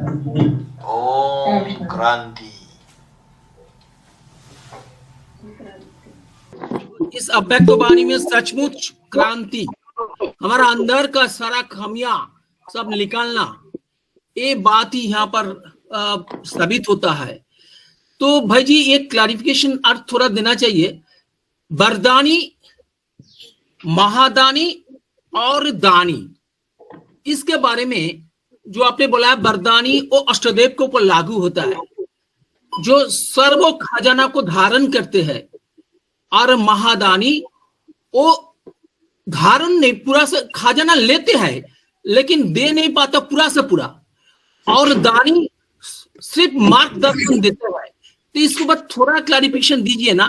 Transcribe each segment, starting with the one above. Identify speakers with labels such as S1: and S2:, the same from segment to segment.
S1: ओम क्रांति।
S2: इस अव्यक्त वाणी में सचमुच क्रांति, हमारा अंदर का सारा खामियां सब निकालना, ये बात ही यहाँ पर साबित होता है। तो भाई जी एक क्लैरिफिकेशन अर्थ थोड़ा देना चाहिए। वरदानी, महादानी और दानी, इसके बारे में जो आपने बोला है, वरदानी वो अष्टदेव के ऊपर लागू होता है, जो सर्व खजाना को धारण करते हैं, और महादानी वो धारण नहीं, पूरा से खजाना लेते हैं लेकिन दे नहीं पाता पूरा से पूरा, और दानी सिर्फ मार्गदर्शन देते हैं। तो इसके बाद थोड़ा क्लैरिफिकेशन दीजिए ना।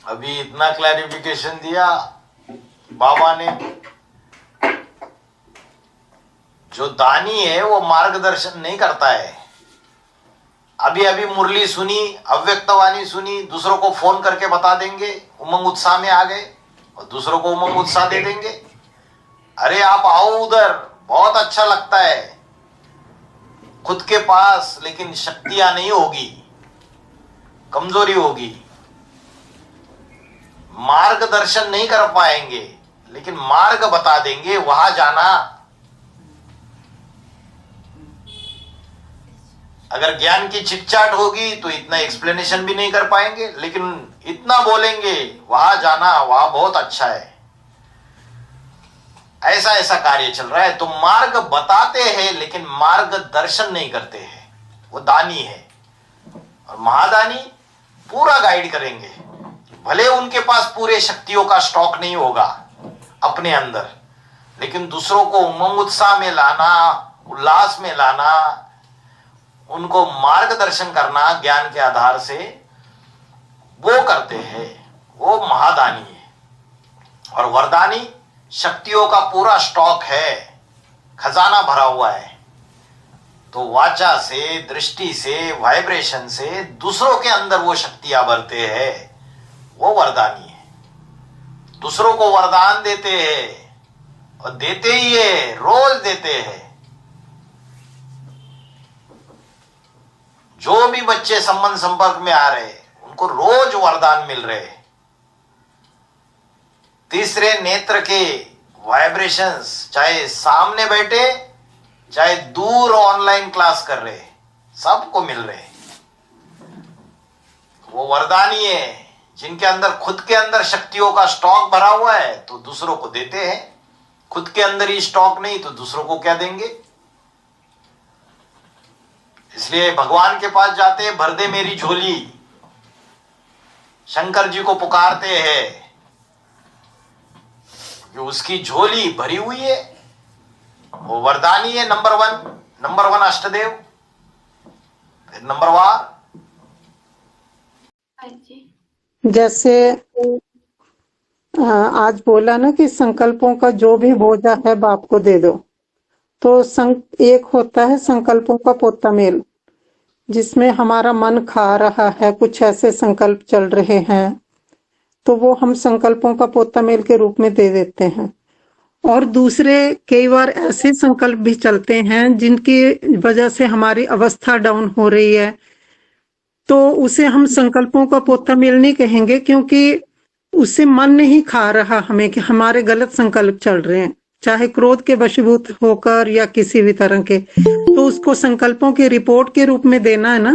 S1: अभी इतना क्लैरिफिकेशन दिया बाबा ने। जो दानी है वो मार्गदर्शन नहीं करता है। अभी अभी मुरली सुनी, अव्यक्तवाणी सुनी, दूसरों को फोन करके बता देंगे, उमंग उत्साह में आ गए और दूसरों को उमंग उत्साह दे देंगे। अरे आप आओ उधर, बहुत अच्छा लगता है खुद के पास, लेकिन शक्तियां नहीं होगी, कमजोरी होगी, मार्गदर्शन नहीं कर पाएंगे, लेकिन मार्ग बता देंगे, वहां जाना। अगर ज्ञान की चिटचाट होगी तो इतना एक्सप्लेनेशन भी नहीं कर पाएंगे, लेकिन इतना बोलेंगे वहां जाना, वहां बहुत अच्छा है। ऐसा ऐसा कार्य चल रहा है। तो मार्ग बताते हैं लेकिन मार्गदर्शन नहीं करते हैं, वो दानी है। और महादानी पूरा गाइड करेंगे, भले उनके पास पूरे शक्तियों का स्टॉक नहीं होगा अपने अंदर, लेकिन दूसरों को उमंग उत्साह में लाना, उल्लास में लाना, उनको मार्गदर्शन करना ज्ञान के आधार से, वो करते हैं, वो महादानी है। और वरदानी शक्तियों का पूरा स्टॉक है, खजाना भरा हुआ है। तो वाचा से, दृष्टि से, वाइब्रेशन से दूसरों के अंदर वो शक्तियां भरते हैं, वो वरदानी है। दूसरों को वरदान देते हैं और देते ही है, रोज देते हैं। जो भी बच्चे संबंध संपर्क में आ रहे उनको रोज वरदान मिल रहे। तीसरे नेत्र के वाइब्रेशंस, चाहे सामने बैठे चाहे दूर ऑनलाइन क्लास कर रहे, सबको मिल रहे। वो वरदानी है जिनके अंदर खुद के अंदर शक्तियों का स्टॉक भरा हुआ है, तो दूसरों को देते हैं। खुद के अंदर ही स्टॉक नहीं तो दूसरों को क्या देंगे। इसलिए भगवान के पास जाते हैं, भर दे मेरी झोली, शंकर जी को पुकारते हैं कि उसकी झोली भरी हुई है। वो वरदानी है नंबर वन अष्टदेव, फिर नंबर वार।
S3: जैसे आज बोला ना कि संकल्पों का जो भी बोझा है बाप को दे दो, तो एक होता है संकल्पों का पोता मेल, जिसमें हमारा मन खा रहा है, कुछ ऐसे संकल्प चल रहे हैं, तो वो हम संकल्पों का पोता मेल के रूप में दे देते हैं। और दूसरे कई बार ऐसे संकल्प भी चलते हैं जिनकी वजह से हमारी अवस्था डाउन हो रही है, तो उसे हम संकल्पों का पोता मेल नहीं कहेंगे, क्योंकि उससे मन नहीं खा रहा हमें कि हमारे गलत संकल्प चल रहे हैं, चाहे क्रोध के वशीभूत होकर या किसी भी तरह के। तो उसको संकल्पों की रिपोर्ट के रूप में देना है ना।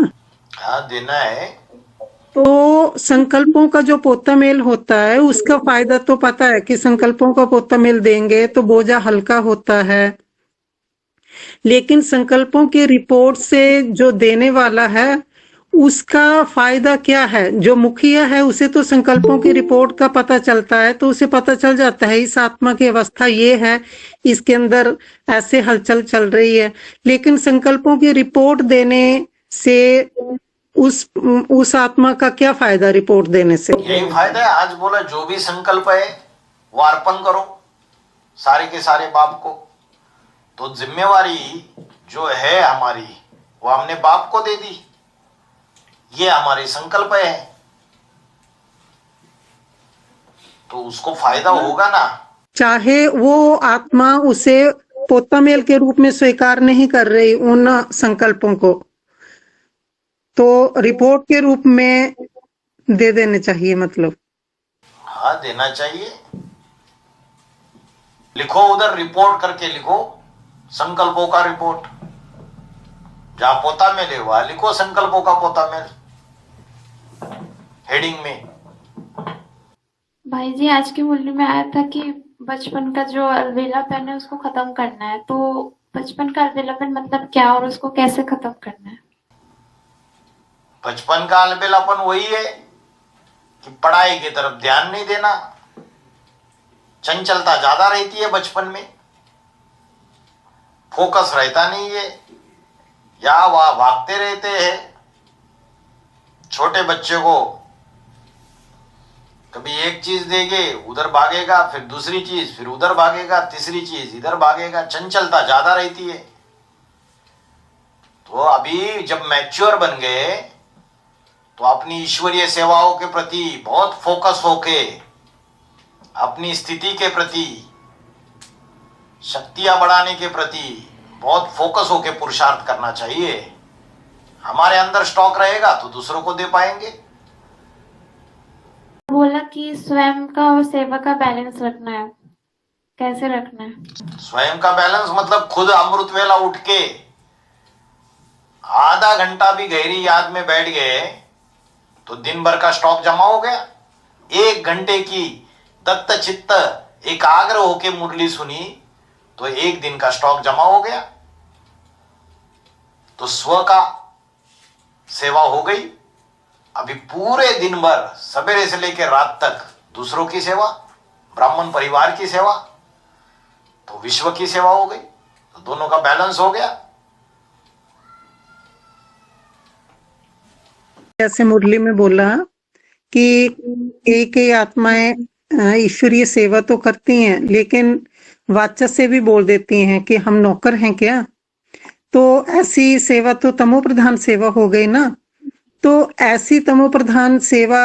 S1: हाँ, देना है।
S3: तो संकल्पों का जो पोता मेल होता है उसका फायदा तो पता है कि संकल्पों का पोता मेल देंगे तो बोझा हल्का होता है, लेकिन संकल्पों की रिपोर्ट से जो देने वाला है उसका फायदा क्या है। जो मुखिया है उसे तो संकल्पों की रिपोर्ट का पता चलता है, तो उसे पता चल जाता है इस आत्मा की अवस्था ये है, इसके अंदर ऐसे हलचल चल रही है। लेकिन संकल्पों की रिपोर्ट देने से उस आत्मा का क्या फायदा रिपोर्ट देने से?
S1: यही फायदा है। आज बोला जो भी संकल्प है वो अर्पण करो सारे के सारे बाप को। तो जिम्मेवारी जो है हमारी वो हमने बाप को दे दी, ये हमारे संकल्प है, तो उसको फायदा होगा ना।
S3: चाहे वो आत्मा उसे पोता मेल के रूप में स्वीकार नहीं कर रही उन संकल्पों को, तो रिपोर्ट के रूप में दे देने चाहिए मतलब।
S1: हाँ, देना चाहिए। लिखो, उधर रिपोर्ट करके लिखो, संकल्पों का रिपोर्ट। जहां पोता मेल है वहां लिखो संकल्पों का पोता मेल, हेडिंग में।
S4: भाई जी, आज की मुरली में आया था कि बचपन का जो अलबेलापन है उसको खत्म करना है। तो बचपन का अलबेलापन मतलब क्या और उसको कैसे खत्म करना है?
S1: बचपन का अलबेलापन वही है कि पढ़ाई की तरफ ध्यान नहीं देना, चंचलता ज्यादा रहती है बचपन में, फोकस रहता नहीं है, या वह भागते रहते हैं। छोटे बच्चे को कभी एक चीज देंगे उधर भागेगा, फिर दूसरी चीज, फिर उधर भागेगा, तीसरी चीज इधर भागेगा, चंचलता ज्यादा रहती है। तो अभी जब मैच्योर बन गए तो अपनी ईश्वरीय सेवाओं के प्रति बहुत फोकस होके, अपनी स्थिति के प्रति, शक्तियां बढ़ाने के प्रति बहुत फोकस होके पुरुषार्थ करना चाहिए। हमारे अंदर स्टॉक रहेगा तो दूसरों को दे पाएंगे।
S4: बोला कि स्वयं का और सेवा का बैलेंस रखना है, कैसे रखना है?
S1: स्वयं का बैलेंस मतलब खुद अमृत वेला उठ के आधा घंटा भी गहरी याद में बैठ गए तो दिन भर का स्टॉक जमा हो गया। 1 घंटे की तत्त चित्त एकाग्र होके मुरली सुनी तो 1 दिन का स्टॉक जमा हो गया। तो स्व का सेवा हो गई। अभी पूरे दिन भर सवेरे से लेकर रात तक दूसरों की सेवा, ब्राह्मण परिवार की सेवा, तो विश्व की सेवा हो गई। तो दोनों का बैलेंस हो गया।
S3: जैसे मुरली में बोला कि एक ही आत्माएं ईश्वरीय सेवा तो करती हैं, लेकिन वाचा से भी बोल देती हैं कि हम नौकर हैं क्या। तो ऐसी सेवा तो तमो प्रधान सेवा हो गई ना। तो ऐसी तमो प्रधान सेवा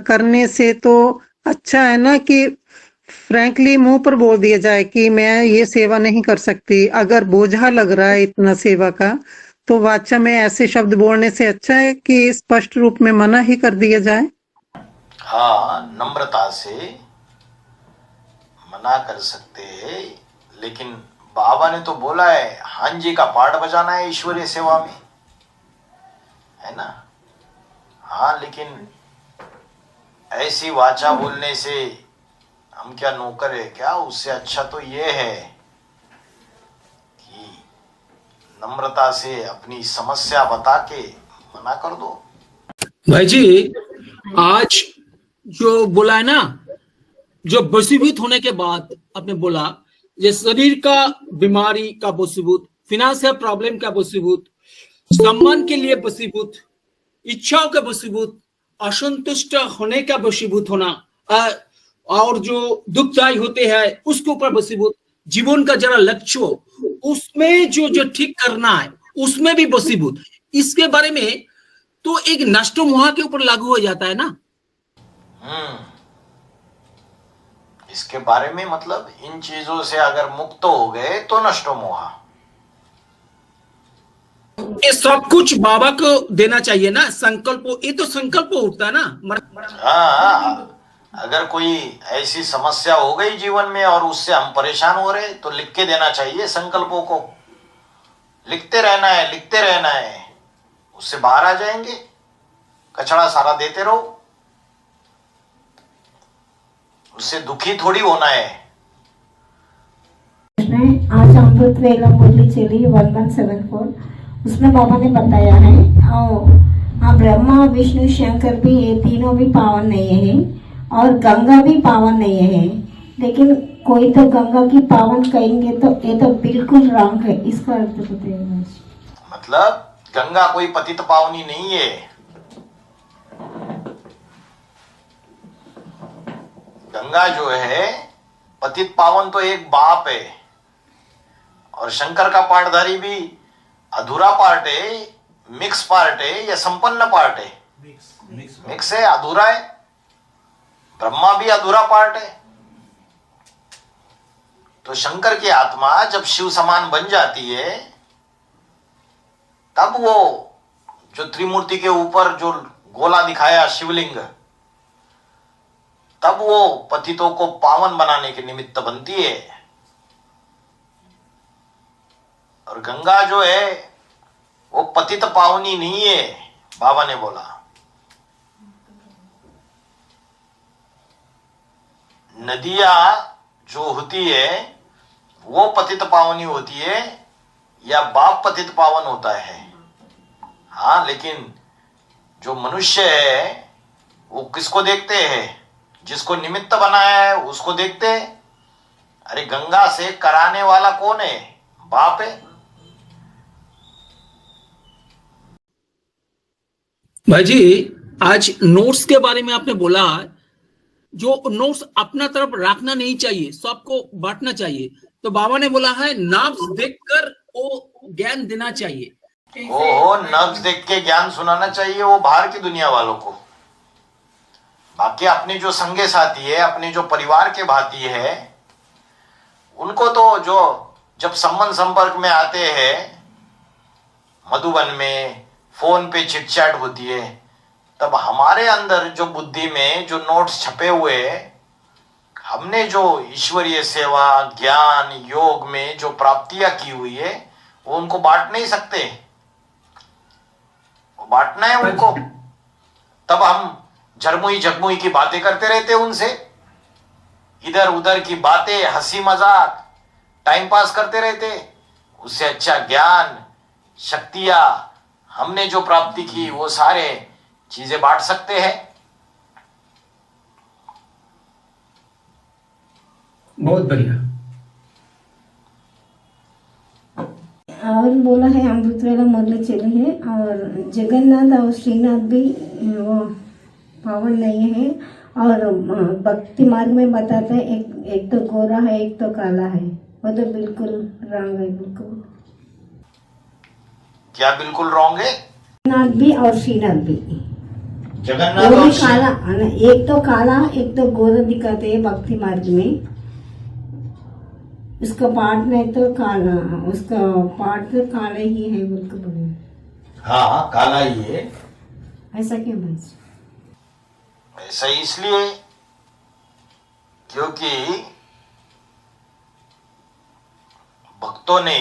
S3: करने से तो अच्छा है ना कि फ्रैंकली मुंह पर बोल दिया जाए कि मैं ये सेवा नहीं कर सकती। अगर बोझा लग रहा है इतना सेवा का, तो वाचा में ऐसे शब्द बोलने से अच्छा है कि स्पष्ट रूप में मना ही कर दिया जाए।
S1: हाँ, नम्रता से मना कर सकते हैं, लेकिन बाबा ने तो बोला है हांजी का पार्ट बजाना है ईश्वरीय सेवा में, है ना। हाँ, लेकिन ऐसी वाचा बोलने से हम क्या नौकर है क्या? उससे अच्छा तो ये है कि नम्रता से अपनी समस्या बता के मना कर दो।
S2: भाई जी, आज जो बोला है ना, जो वशीभूत होने के बाद आपने बोला, ये शरीर का बीमारी का वशीभूत, फाइनेंशियल प्रॉब्लम का वशीभूत, सम्मान के लिए वशीभूत, इच्छाओं का वशीभूत, असंतुष्ट होने का वशीभूत होना, और जो दुखदायी होते हैं उसके ऊपर वशीभूत, जीवन का जरा लक्ष्य उसमें जो ठीक करना है उसमें भी वशीभूत। इसके बारे में तो एक नष्ट मोह के ऊपर लागू हो जाता है ना।
S1: इसके बारे में मतलब इन चीजों से अगर मुक्त हो गए तो नष्ट मोह।
S2: ये सब कुछ बाबा को देना चाहिए ना। संकल्प, ये तो संकल्प उठता है ना।
S1: हाँ, अगर कोई ऐसी समस्या हो गई जीवन में और उससे हम परेशान हो रहे तो लिख के देना चाहिए। संकल्पों को लिखते रहना है, लिखते रहना है, उससे बाहर आ जाएंगे। कचरा सारा देते रहो, उससे दुखी थोड़ी होना है।
S5: आज अमृत वेला मुरली चली 1174, उसमें बाबा ने बताया है हाँ, ब्रह्मा विष्णु शंकर भी, ये तीनों भी पावन नहीं है और गंगा भी पावन नहीं है। लेकिन कोई तो गंगा की पावन कहेंगे तो ये तो बिल्कुल रॉन्ग है। इसका अर्थ बताइए।
S1: मतलब गंगा कोई पतित पावनी नहीं है। गंगा जो है पतित पावन तो एक बाप है, और शंकर का पार्टधारी भी अधूरा पार्ट है, मिक्स पार्ट है या संपन्न पार्ट है? मिक्स है, अधूरा है। ब्रह्मा भी अधूरा पार्ट है। तो शंकर की आत्मा जब शिव समान बन जाती है, तब वो जो त्रिमूर्ति के ऊपर जो गोला दिखाया शिवलिंग, तब वो पतितों को पावन बनाने के निमित्त बनती है। और गंगा जो है वो पतित पावनी नहीं है, बाबा ने बोला। नदियां जो होती है वो पतित पावनी होती है या बाप पतित पावन होता है। हाँ, लेकिन जो मनुष्य है वो किसको देखते हैं? जिसको निमित्त बनाया है उसको देखते हैं। अरे गंगा से कराने वाला कौन है? बाप है।
S2: भाई जी, आज नोट्स के बारे में आपने बोला, जो नोट्स अपना तरफ रखना नहीं चाहिए, सबको बांटना चाहिए। तो बाबा ने बोला है नाब्स देखकर वो ज्ञान देना चाहिए।
S1: ओहो, नब्ज देख के ज्ञान सुनाना चाहिए वो बाहर की दुनिया वालों को। बाकी अपने जो संगे साथी है, अपने जो परिवार के भाती है, उनको तो जो जब संबंध संपर्क में आते हैं, मधुबन में फोन पे चिटचैट होती है, तब हमारे अंदर जो बुद्धि में जो नोट्स छपे हुए हैं, हमने जो ईश्वरीय सेवा ज्ञान योग में जो प्राप्तियां की हुई है, वो उनको बांट नहीं सकते। वो बांटना है उनको। तब हम झरमुई झगमुई की बातें करते रहते उनसे, इधर उधर की बातें, हंसी मजाक, टाइम पास करते रहते। उससे अच्छा ज्ञान शक्तियां हमने जो प्राप्ति की वो सारे चीजें बांट सकते हैं।
S2: बहुत बढ़िया।
S5: और बोला है अमृत वेला मुरली चली है, और जगन्नाथ और श्रीनाथ भी वो पावन नहीं है। और भक्ति मार्ग में बताते हैं एक तो गोरा है, एक तो काला है। वो तो बिल्कुल रंग है, बिल्कुल।
S1: क्या बिल्कुल रॉन्ग है?
S5: जगन्नाथ भी और श्रीनाथ भी,
S1: जगन्नाथ
S5: वो
S1: और
S5: भी काला, एक तो काला एक तो गोरा दिखाते हैं भक्ति मार्ग में। उसका पार्ट में तो काला, उसका पार्ट तो काला ही है, बिल्कुल बोले।
S1: हाँ, काला ही है।
S5: ऐसा क्यों भाई?
S1: ऐसा इसलिए क्योंकि भक्तों ने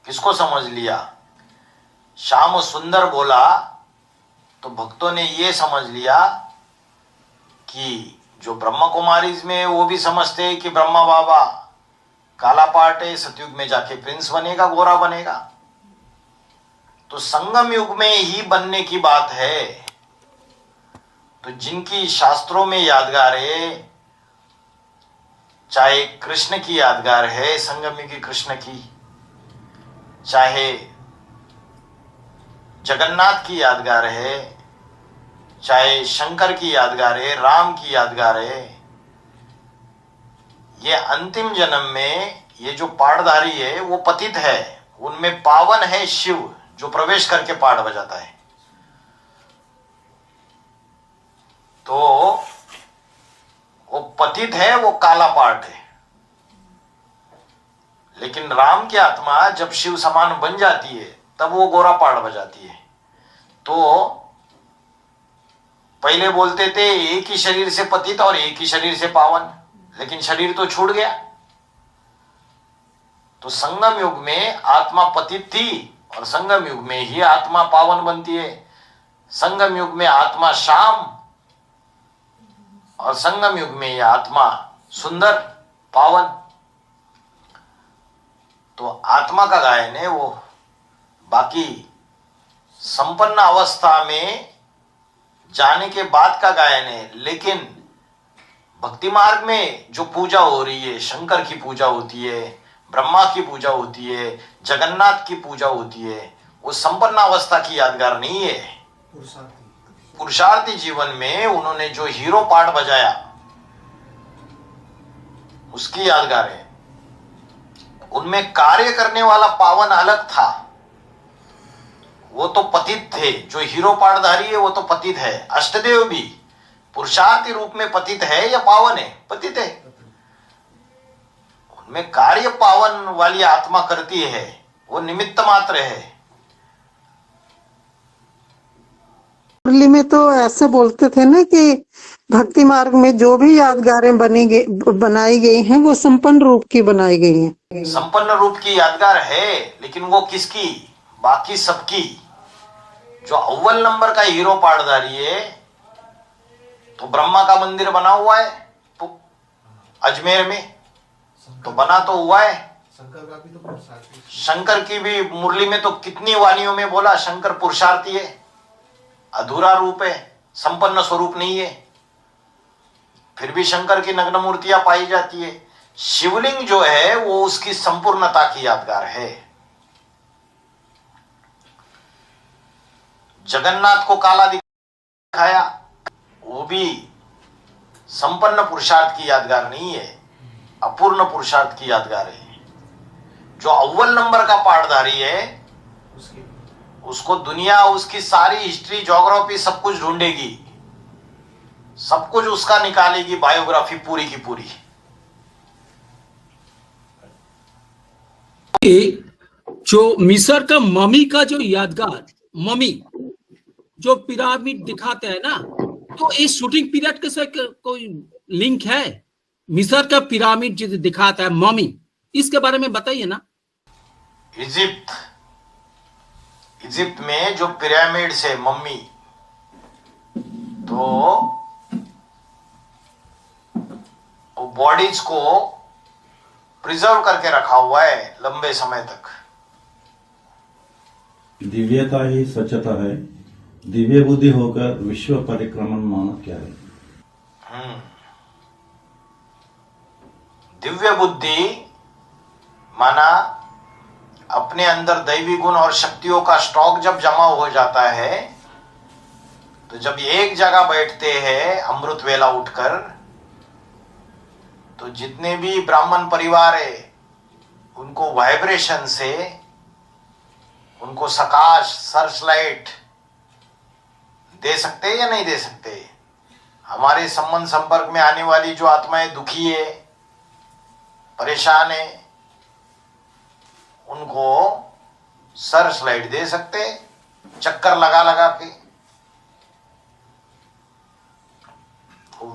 S1: किसको समझ लिया? श्याम सुंदर बोला तो भक्तों ने ये समझ लिया कि जो ब्रह्मा कुमारीज में वो भी समझते हैं कि ब्रह्मा बाबा काला पार्ट है, सतयुग में जाके प्रिंस बनेगा, गोरा बनेगा। तो संगम युग में ही बनने की बात है। तो जिनकी शास्त्रों में यादगार है, चाहे कृष्ण की यादगार है, संगमयुगी कृष्ण की, चाहे जगन्नाथ की यादगार है, चाहे शंकर की यादगार है, राम की यादगार है, ये अंतिम जन्म में ये जो पाठधारी है वो पतित है, उनमें पावन है शिव जो प्रवेश करके पाठ बजाता है। तो वो पतित है, वो काला पाठ है। लेकिन राम की आत्मा जब शिव समान बन जाती है तब वो गोरा पाठ बजाती है। तो पहले बोलते थे एक ही शरीर से पतित और एक ही शरीर से पावन, लेकिन शरीर तो छूट गया। तो संगम युग में आत्मा पतित थी और संगम युग में ही आत्मा पावन बनती है। संगम युग में आत्मा श्याम और संगम युग में यह आत्मा सुंदर पावन। तो आत्मा का गायन है वो। बाकी संपन्न अवस्था में जाने के बाद का गायन है। लेकिन भक्ति मार्ग में जो पूजा हो रही है, शंकर की पूजा होती है, ब्रह्मा की पूजा होती है, जगन्नाथ की पूजा होती है, वो संपन्न अवस्था की यादगार नहीं है। पुरुषार्थी जीवन में उन्होंने जो हीरो पार्ट बजाया उसकी यादगार है। उनमें कार्य करने वाला पावन अलग था, वो तो पतित थे। जो हीरो पाठधारी है वो तो पतित है। अष्टदेव भी पुरुषार्थी रूप में पतित है या पावन है? पतित है। में कार्य पावन वाली आत्मा करती है, वो निमित्त मात्र है।
S3: मुरली में तो ऐसे बोलते थे ना कि भक्ति मार्ग में जो भी यादगारें बनाई गई हैं वो संपन्न रूप की बनाई गई हैं।
S1: संपन्न रूप की यादगार है, लेकिन वो किसकी? बाकी सबकी। जो अव्वल नंबर का हीरो पाटधारी है, तो ब्रह्मा का मंदिर बना हुआ है तो अजमेर में, तो बना तो हुआ है। शंकर की भी मुरली में तो कितनी वाणियों में बोला शंकर पुरुषार्थी है, अधूरा रूप है, संपन्न स्वरूप नहीं है। फिर भी शंकर की नग्न मूर्तियां पाई जाती है। शिवलिंग जो है वो उसकी संपूर्णता की यादगार है। जगन्नाथ को काला दिखाया, वो भी संपन्न पुरुषार्थ की यादगार नहीं है, अपूर्ण पुरुषार्थ की यादगार है। जो अव्वल नंबर का पाटधारी है उसको दुनिया उसकी सारी हिस्ट्री, ज्योग्राफी सब कुछ ढूंढेगी, सब कुछ उसका निकालेगी, बायोग्राफी पूरी की पूरी।
S2: जो मिस्र का मम्मी का जो यादगार, मम्मी जो पिरामिड दिखाते हैं ना, तो इस शूटिंग पीरियड के साथ कोई लिंक है? मिस्र का पिरामिड जो दिखाता है मम्मी, इसके बारे में बताइए ना।
S1: इजिप्ट में जो पिरामिड से मम्मी, तो वो बॉडीज को प्रिजर्व करके रखा हुआ है लंबे समय तक।
S6: दिव्यता ही सच्चता है। दिव्य बुद्धि होकर विश्व परिक्रमण माना क्या है?
S1: दिव्य बुद्धि माना अपने अंदर दैवी गुण और शक्तियों का स्टॉक जब जमा हो जाता है, तो जब एक जगह बैठते हैं अमृत वेला उठकर, तो जितने भी ब्राह्मण परिवार है उनको वाइब्रेशन से, उनको सकाश सर्चलाइट दे सकते हैं या नहीं दे सकते? हमारे संबंध संपर्क में आने वाली जो आत्माएं दुखी है, परेशान है, उनको सर्चलाइट दे सकते, चक्कर लगा लगा के।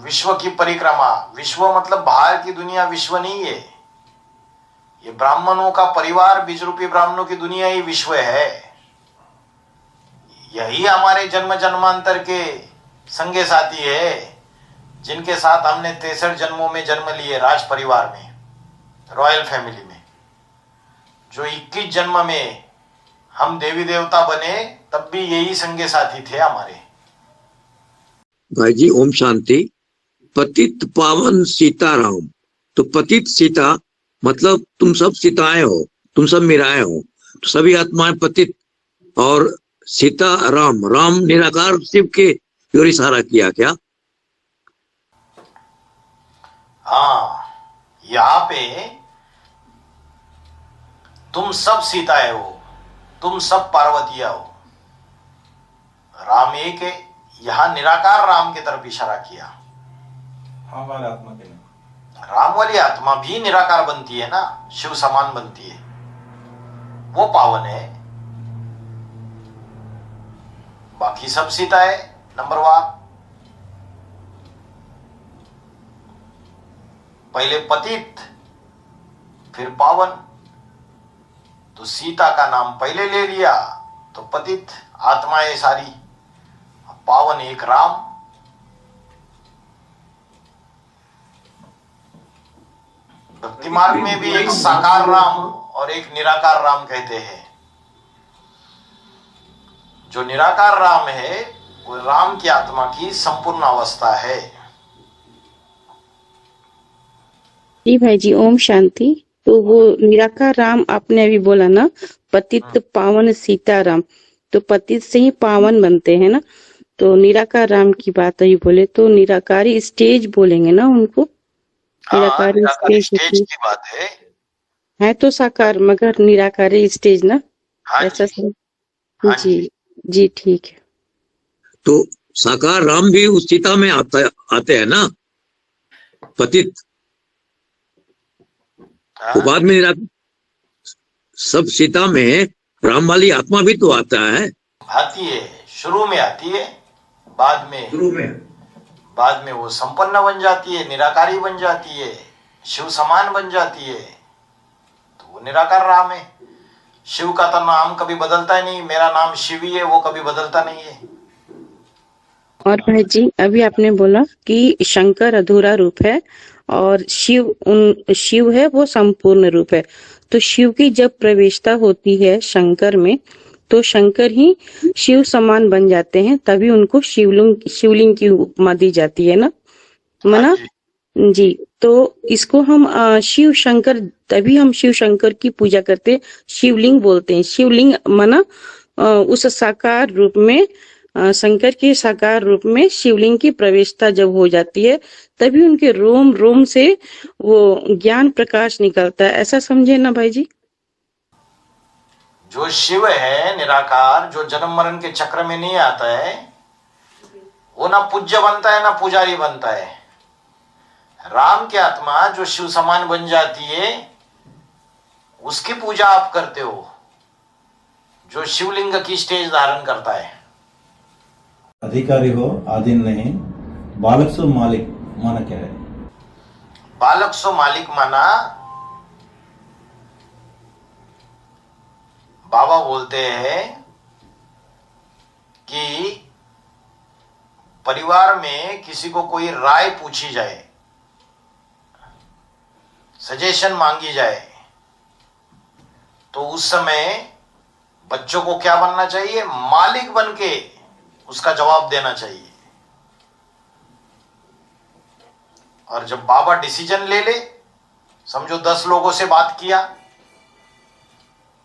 S1: विश्व की परिक्रमा, विश्व मतलब बाहर की दुनिया विश्व नहीं है, ये ब्राह्मणों का परिवार, बीज रूपी ब्राह्मणों की दुनिया ही विश्व है। यही हमारे जन्म जन्मांतर के संगे साथी है, जिनके साथ हमने 63 जन्मों में जन्म लिए राज परिवार में, रॉयल फैमिली में। जो 21 जन्म में हम देवी देवता बने, तब भी यही संगे साथी थे हमारे।
S7: भाई जी ओम शांति। पतित पावन सीताराम, तो पतित सीता मतलब तुम सब सीताएं हो, तुम सब मीराएं हो, तो सभी आत्माएं पतित, और सीता राम, राम निराकार शिव के ओर इशारा किया क्या?
S1: हाँ, यहाँ पे तुम सब सीताएं हो, तुम सब पार्वतिया हो, राम एक है, यहां निराकार राम की तरफ इशारा किया।
S6: हाँ वाले आत्मा के लिए
S1: राम वाली आत्मा भी निराकार बनती है ना, शिव समान बनती है, वो पावन है। बाकी सब सीता है नंबरवार। पहले पतित फिर पावन, तो सीता का नाम पहले ले लिया, तो पतित आत्माएं सारी, पावन एक राम। भक्ति मार्ग में भी एक साकार राम और एक निराकार राम कहते हैं। जो निराकार राम है वो राम की आत्मा की संपूर्ण अवस्था है।
S8: जी भाई जी ओम शांति। तो वो निराकार राम आपने अभी बोला ना, पतित पावन सीताराम, तो पतित से ही पावन बनते हैं ना, तो निराकार राम की बात ही बोले तो निराकारी स्टेज बोलेंगे ना उनको? निराकारी स्टेज
S1: की बात
S8: है तो साकार मगर निराकारी स्टेज ना, ऐसा
S1: जी,
S8: जी जी ठीक है।
S7: तो साकार राम भी उस सीता में आते हैं ना, पतित। तो बाद में निराकार सब सीता में राम वाली आत्मा भी तो आता है।
S1: आती है, शुरू में आती है, बाद में वो संपन्न बन जाती है, निराकारी बन जाती है, शिव समान बन जाती है, तो वो निराकार राम है। शिव का तो नाम कभी बदलता ही नहीं, मेरा नाम शिव ही है, वो कभी बदलता नहीं है।
S8: और भाई जी अभी आपने बोला कि शंकर अधूरा रूप है और शिव है वो संपूर्ण रूप है। तो शिव की जब प्रवेशता होती है शंकर में तो शंकर ही शिव समान बन जाते हैं, तभी उनको शिवलिंग की उपमा दी जाती है ना मना जी। तो इसको हम शिव शंकर, तभी हम शिव शंकर की पूजा करते, शिवलिंग बोलते हैं। शिवलिंग मना उस साकार रूप में, शंकर के साकार रूप में शिवलिंग की प्रवेशता जब हो जाती है तभी उनके रोम रोम से वो ज्ञान प्रकाश निकलता है, ऐसा समझे ना भाई जी।
S1: जो शिव है निराकार, जो जन्म मरण के चक्र में नहीं आता है, वो ना पूज्य बनता है ना पुजारी बनता है। राम की आत्मा जो शिव समान बन जाती है उसकी पूजा आप करते हो, जो शिवलिंग की स्टेज धारण करता है।
S6: अधिकारी हो आधीन नहीं, बालक सो मालिक माना क्या है?
S1: बालक सो मालिक माना, बाबा बोलते हैं कि परिवार में किसी को कोई राय पूछी जाए, सजेशन मांगी जाए, तो उस समय बच्चों को क्या बनना चाहिए? मालिक बनके उसका जवाब देना चाहिए। और जब बाबा डिसीजन ले ले, समझो 10 लोगों से बात किया,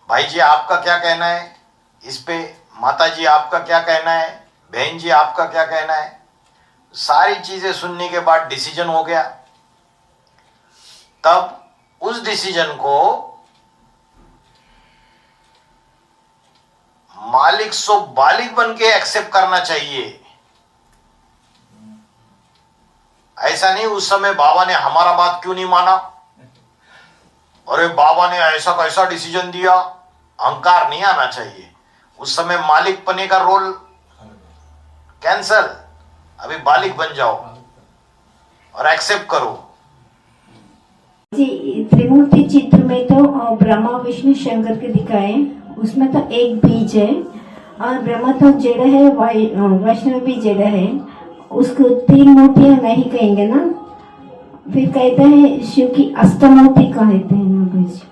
S1: भाई जी आपका क्या कहना है इस पे, माता जी आपका क्या कहना है, बहन जी आपका क्या कहना है, सारी चीजें सुनने के बाद डिसीजन हो गया, तब उस डिसीजन को मालिक सो बालिक बन के एक्सेप्ट करना चाहिए। ऐसा नहीं उस समय बाबा ने हमारा बात क्यों नहीं माना, अरे बाबा ने ऐसा कैसा डिसीजन दिया, अहंकार नहीं आना चाहिए। उस समय मालिक बने का रोल कैंसल, अभी बालिक बन जाओ और एक्सेप्ट करो।
S5: जी त्रिमूर्ति चित्र में तो ब्रह्मा विष्णु शंकर के दिखाए, उसमें तो एक बीज है और ब्रह्मा तो जड़ है, वैष्णव भी जड़ है, उसको 3 मूर्तियां नहीं कहेंगे ना, फिर कहते हैं शिव की अष्टमूर्ति कहते हैं ना भाई जी।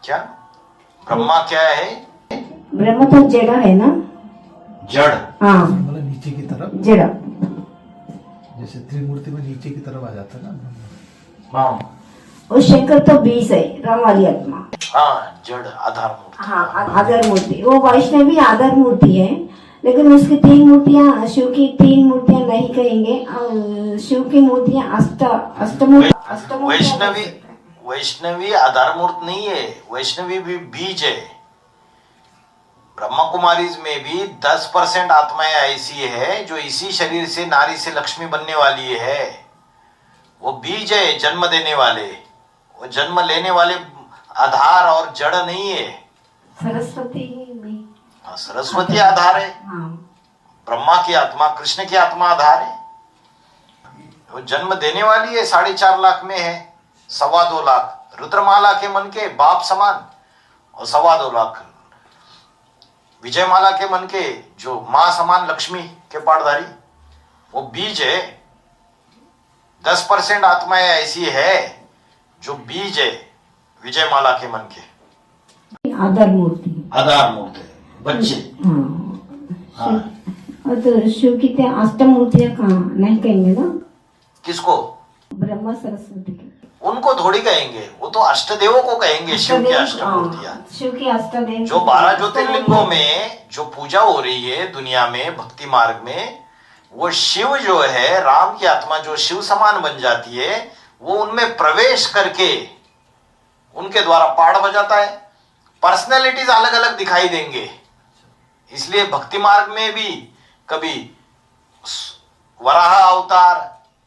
S1: क्या ब्रह्मा क्या है?
S5: ब्रह्मा तो जड़ है ना,
S1: जड़।
S5: हाँ
S9: मतलब नीचे की तरफ,
S5: जड़,
S9: जैसे त्रिमूर्ति में नीचे की तरफ आ जाता है ना।
S1: हाँ
S5: और शंकर तो बीज है, राम वाली आत्मा।
S1: हाँ जड़ आधार मूर्ति।
S5: हाँ आधार मूर्ति, वो वैष्णवी आधार मूर्ति है, लेकिन उसकी 3 मूर्तियां, शिव की 3 मूर्तियां नहीं कहेंगे, और शिव की मूर्तियां
S1: वैष्णवी आधार मूर्त नहीं है, वैष्णवी भी बीज है। ब्रह्मा कुमारीज में भी 10% आत्माएं ऐसी है जो इसी शरीर से नारी से लक्ष्मी बनने वाली है, वो बीज है जन्म देने वाले, वो जन्म लेने वाले आधार और जड़ नहीं है।
S5: सरस्वती
S1: हाँ, सरस्वती आधार है, ब्रह्मा की आत्मा कृष्ण की आत्मा आधार है, वो जन्म देने वाली है। 4.5 लाख में है 2.25 लाख रुद्रमाला के मन के बाप समान, और 2.25 लाख विजयमाला के मन के जो मां समान लक्ष्मी के पाठधारी, वो बीज है। 10% आत्माएं ऐसी है जो बीज है विजयमाला के मन के,
S5: आधार मूर्ति,
S1: आधार मूर्ति बच्चे। हाँ।
S5: और तो शिव की 8 मूर्तियां कहाँ नहीं कहेंगे ना,
S1: किसको?
S5: ब्रह्मा सरस्वती की,
S1: उनको थोड़ी कहेंगे, वो तो अष्टदेवों को कहेंगे। शिव की अष्टमूर्तियां,
S5: शिव की अष्टदेव,
S1: जो 12 ज्योतिर्लिंगों में जो पूजा हो रही है दुनिया में भक्ति मार्ग में, वो शिव जो है, राम की आत्मा जो शिव समान बन जाती है, वो उनमें प्रवेश करके उनके द्वारा पाठ बजाता है। पर्सनैलिटीज अलग अलग दिखाई देंगे, इसलिए भक्ति मार्ग में भी कभी वराह अवतार,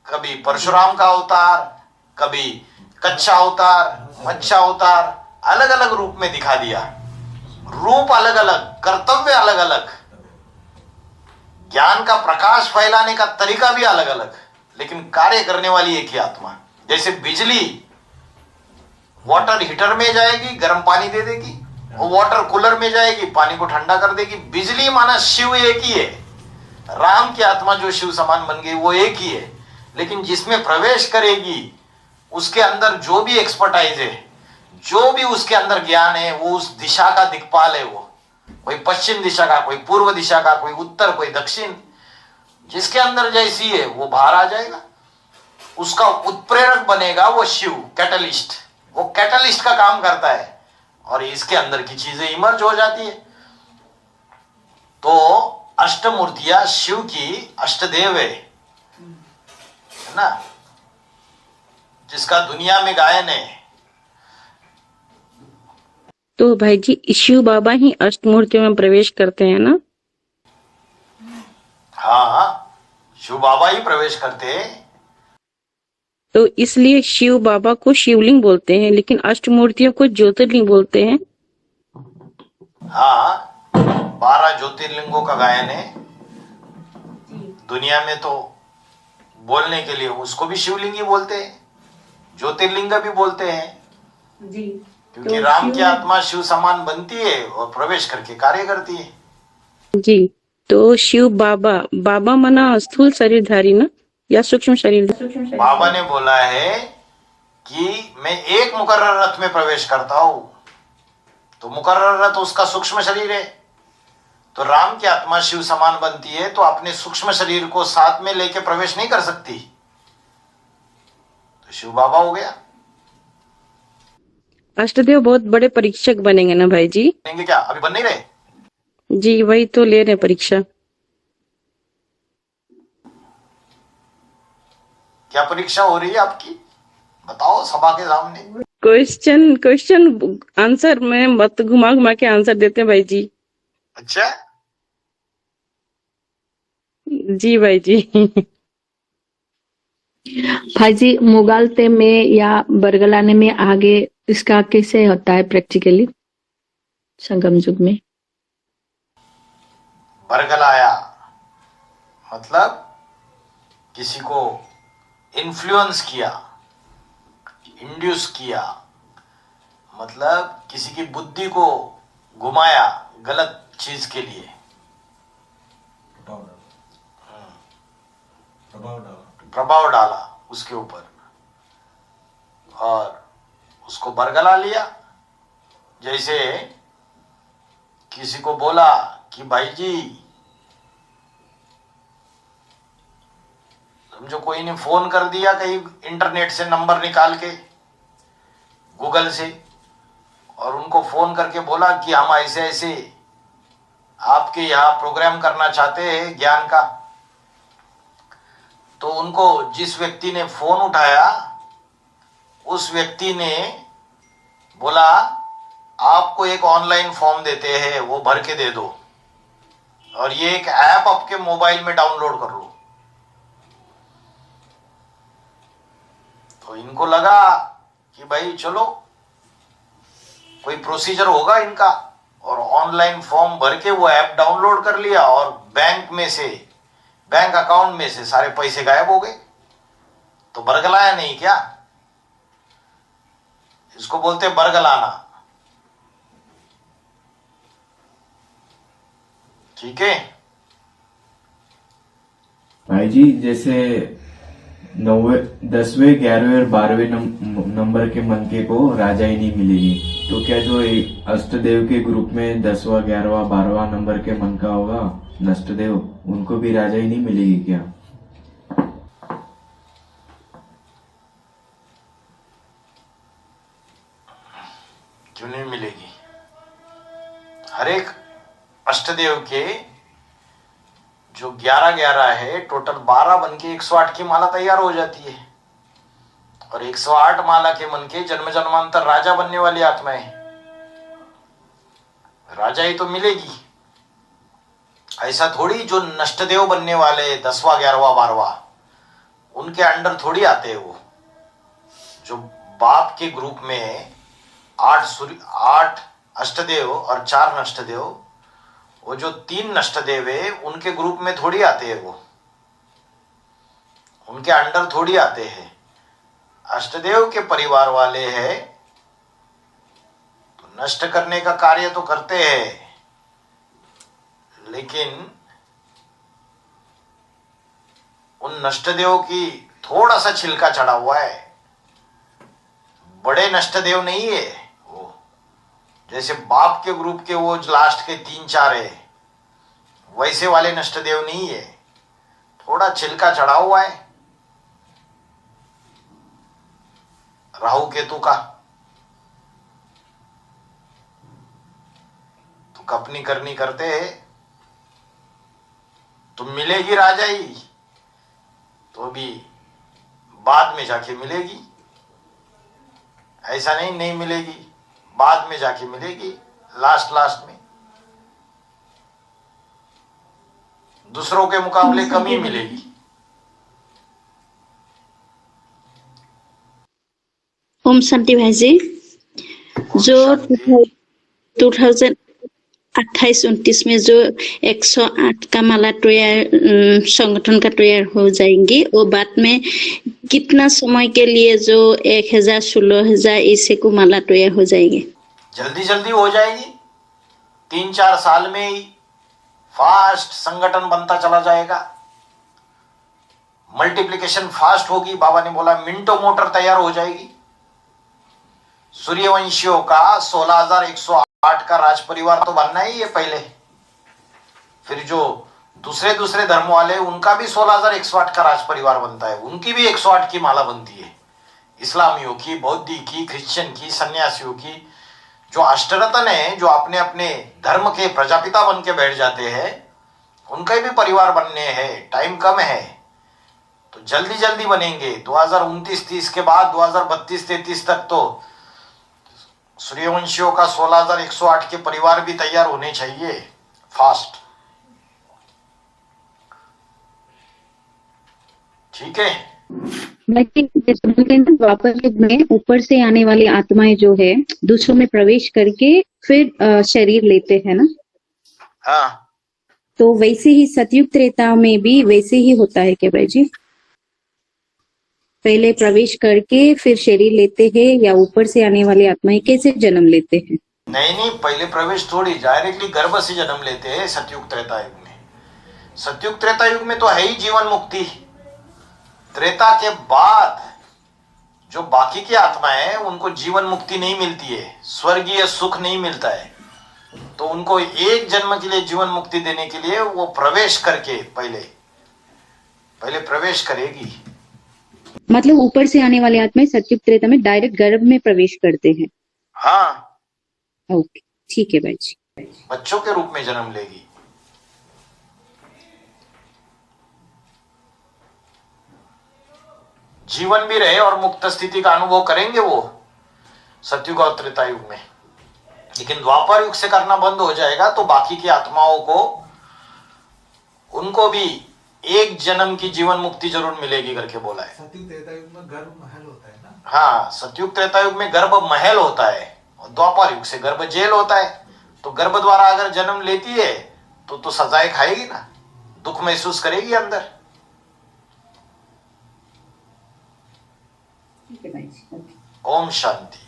S1: कभी परशुराम का अवतार, कभी कच्चा अवतार, मच्छा अवतार, अलग अलग रूप में दिखा दिया। रूप अलग अलग, कर्तव्य अलग अलग, ज्ञान का प्रकाश फैलाने का तरीका भी अलग अलग, लेकिन कार्य करने वाली एक ही आत्मा। जैसे बिजली वाटर हीटर में जाएगी, गर्म पानी दे देगी, और वाटर कूलर में जाएगी, पानी को ठंडा कर देगी। बिजली माना शिव एक ही है, राम की आत्मा जो शिव समान बन गई वो एक ही है, लेकिन जिसमें प्रवेश करेगी उसके अंदर जो भी एक्सपर्टाइज है, जो भी उसके अंदर ज्ञान है, वो उस दिशा का दिक्पाल है। वो कोई पश्चिम दिशा का, कोई पूर्व दिशा का, कोई उत्तर, कोई दक्षिण, जिसके अंदर जैसी है वो बाहर आ जाएगा। उसका उत्प्रेरक बनेगा वो शिव, कैटलिस्ट। वो कैटलिस्ट का काम करता है और इसके अंदर की चीजें इमर्ज हो जाती है। तो अष्टमूर्तियां शिव की अष्टदेव है ना, जिसका दुनिया में गायन है।
S8: तो भाई जी शिव बाबा ही अष्टमूर्तियों में प्रवेश करते हैं ना?
S1: हाँ, शिव बाबा ही प्रवेश करते हैं।
S8: तो इसलिए शिव बाबा को शिवलिंग बोलते हैं, लेकिन अष्टमूर्तियों को ज्योतिर्लिंग बोलते हैं।
S1: हाँ, 12 ज्योतिर्लिंगों का गायन है दुनिया में। तो बोलने के लिए उसको भी शिवलिंग ही बोलते हैं, ज्योतिर्लिंग भी बोलते हैं जी, क्योंकि तो राम की आत्मा शिव समान बनती है और प्रवेश करके कार्य करती है
S8: जी। तो शिव बाबा, बाबा मना स्थूल शरीरधारी ना, या सूक्ष्म शरीर?
S1: बाबा ने बोला है कि मैं एक मुकर्रर रथ में प्रवेश करता हूं, तो मुकर्रर रथ उसका सूक्ष्म शरीर है। तो राम की आत्मा शिव समान बनती है, तो अपने सूक्ष्म शरीर को साथ में लेके प्रवेश नहीं कर सकती, तो शिव बाबा हो गया।
S8: अष्टदेव बहुत बड़े परीक्षक बनेंगे ना भाई जी?
S1: बनेंगे क्या, अभी बन नहीं रहे?
S8: जी वही तो ले रहे परीक्षा।
S1: क्या परीक्षा हो रही है आपकी, बताओ सभा के सामने।
S8: क्वेश्चन आंसर में मत घुमा घुमा के आंसर देते हैं भाई जी।
S1: अच्छा
S8: जी भाई जी।
S10: भाई जी मुगालते में या बरगलाने में आगे इसका कैसे होता है प्रैक्टिकली संगम युग में?
S1: बरगलाया मतलब किसी को इन्फ्लुएंस किया, इंड्यूस किया, मतलब किसी की बुद्धि को घुमाया गलत चीज के लिए। प्रभाव डाला उसके ऊपर और उसको बरगला लिया। जैसे किसी को बोला कि भाई जी, समझो कोई ने फोन कर दिया कहीं इंटरनेट से नंबर निकाल के, गूगल से, और उनको फोन करके बोला कि हम ऐसे ऐसे आपके यहाँ प्रोग्राम करना चाहते हैं ज्ञान का। तो उनको जिस व्यक्ति ने फोन उठाया उस व्यक्ति ने बोला आपको एक ऑनलाइन फॉर्म देते हैं, वो भर के दे दो, और ये एक ऐप आपके मोबाइल में डाउनलोड कर लो। तो इनको लगा कि भाई चलो कोई प्रोसीजर होगा इनका, और ऑनलाइन फॉर्म भर के वो ऐप डाउनलोड कर लिया और बैंक अकाउंट में से सारे पैसे गायब हो गए। तो बरगलाया नहीं क्या, इसको बोलते बरगलाना। ठीक है
S11: भाई जी, जैसे 9वें 10वें 11वें और 12वें नंबर के मनके को राजा ही नहीं मिलेगी, तो क्या जो अष्टदेव के ग्रुप में 10वां 11वां 12वां नंबर के मन का होगा नष्टदेव, उनको भी राजा ही नहीं मिलेगी क्या?
S1: क्यों नहीं मिलेगी? हर एक अष्टदेव के जो 11-11 है, टोटल 12 बन के 108 की माला तैयार हो जाती है, और 108 माला के मन के जन्म जन्मांतर राजा बनने वाली आत्माएं, राजा ही तो मिलेगी। ऐसा थोड़ी जो नष्टदेव बनने वाले 10वां 11वां 12वां उनके अंडर थोड़ी आते हैं। वो जो बाप के ग्रुप में 8 अष्टदेव और 4 नष्टदेव, वो जो 3 नष्टदेव है उनके ग्रुप में थोड़ी आते हैं, वो उनके अंडर थोड़ी आते हैं। अष्टदेव के परिवार वाले हैं तो नष्ट करने का कार्य तो करते हैं, लेकिन उन नष्टदेव की थोड़ा सा छिलका चढ़ा हुआ है, बड़े नष्टदेव नहीं है वो। जैसे बाप के ग्रुप के वो लास्ट के 3-4 है, वैसे वाले नष्टदेव नहीं है, थोड़ा छिलका चढ़ा हुआ है राहु केतु का। तो कपनी करनी करते है तो मिलेगी राजाई, तो भी बाद में जाके मिलेगी। ऐसा नहीं मिलेगी, बाद में जाके मिलेगी, लास्ट में दूसरों के मुकाबले कम ही मिलेगी।
S12: ओम शांति भाई जी, जो 2028-29 में जो 108 का माला तैयार संगठन का तैयार हो जाएंगी, वो बाद में कितना समय के लिए जो 1000, 16,000 ऐसे को माला तैयार हो जाएंगे?
S1: जल्दी हो जाएगी, 3-4 साल में ही फास्ट संगठन बनता चला जाएगा। मल्टीप्लिकेशन फास्ट होगी। बाबा ने बोला मिंटो मोटर तैयार हो जाएगी। सूर्यवंशियों का 16,108 का राज परिवार तो बनना ही है पहले, फिर जो दूसरे धर्म वाले उनका भी 16,108 का राज परिवार बनता है, उनकी भी 108 की माला बनती है। इस्लामियों की, बौद्धी की, क्रिश्चियन की, सन्यासियों की, जो अष्टरत्न है, जो अपने अपने धर्म के प्रजापिता बन के बैठ जाते हैं, उनके भी परिवार बनने हैं। टाइम कम है तो जल्दी बनेंगे। 2029-30 के बाद 2032-33 तक तो सूर्यवंशियों का 16,108 के परिवार भी तैयार होने चाहिए फास्ट। ठीक है।
S13: द्वापर युग में ऊपर से आने वाली आत्माएं जो है दूसरों में प्रवेश करके फिर शरीर लेते हैं ना?
S1: हाँ।
S13: तो वैसे ही सतयुग त्रेता में भी वैसे ही होता है क्या भाई जी? पहले प्रवेश करके फिर शरीर लेते हैं, या ऊपर से आने वाली आत्माएं कैसे जन्म लेते हैं?
S1: नहीं, पहले प्रवेश थोड़ी, डायरेक्टली गर्भ से जन्म लेते हैं सतयुग त्रेता युग में। सतयुग त्रेता युग में तो है ही जीवन मुक्ति। त्रेता के बाद जो बाकी की आत्माएं हैं उनको जीवन मुक्ति नहीं मिलती है, स्वर्गीय सुख नहीं मिलता है। तो उनको एक जन्म के लिए जीवन मुक्ति देने के लिए वो प्रवेश करके पहले प्रवेश करेगी।
S13: मतलब ऊपर से आने वाली आत्माएं सतयुग त्रेता में डायरेक्ट गर्भ में प्रवेश करते हैं?
S1: हाँ।
S13: ओके, ठीक है भाई जी।
S1: बच्चों के रूप में जन्म लेगी। जीवन भी रहे और मुक्त स्थिति का अनुभव करेंगे वो सतयुग और त्रेता युग में। लेकिन द्वापर युग से करना बंद हो जाएगा तो बाकी की आत्माओं को, उनको भी एक जन्म की जीवन मुक्ति जरूर मिलेगी करके बोला है।
S9: सतयुग त्रेता युग में गर्भ महल होता है ना?
S1: हाँ, सतयुग त्रेता युग में गर्भ महल होता है और द्वापर युग से गर्भ जेल होता है। तो गर्भ द्वारा अगर जन्म लेती है तो सजाएं खाएगी ना, दुख महसूस करेगी अंदर। ओम शांति।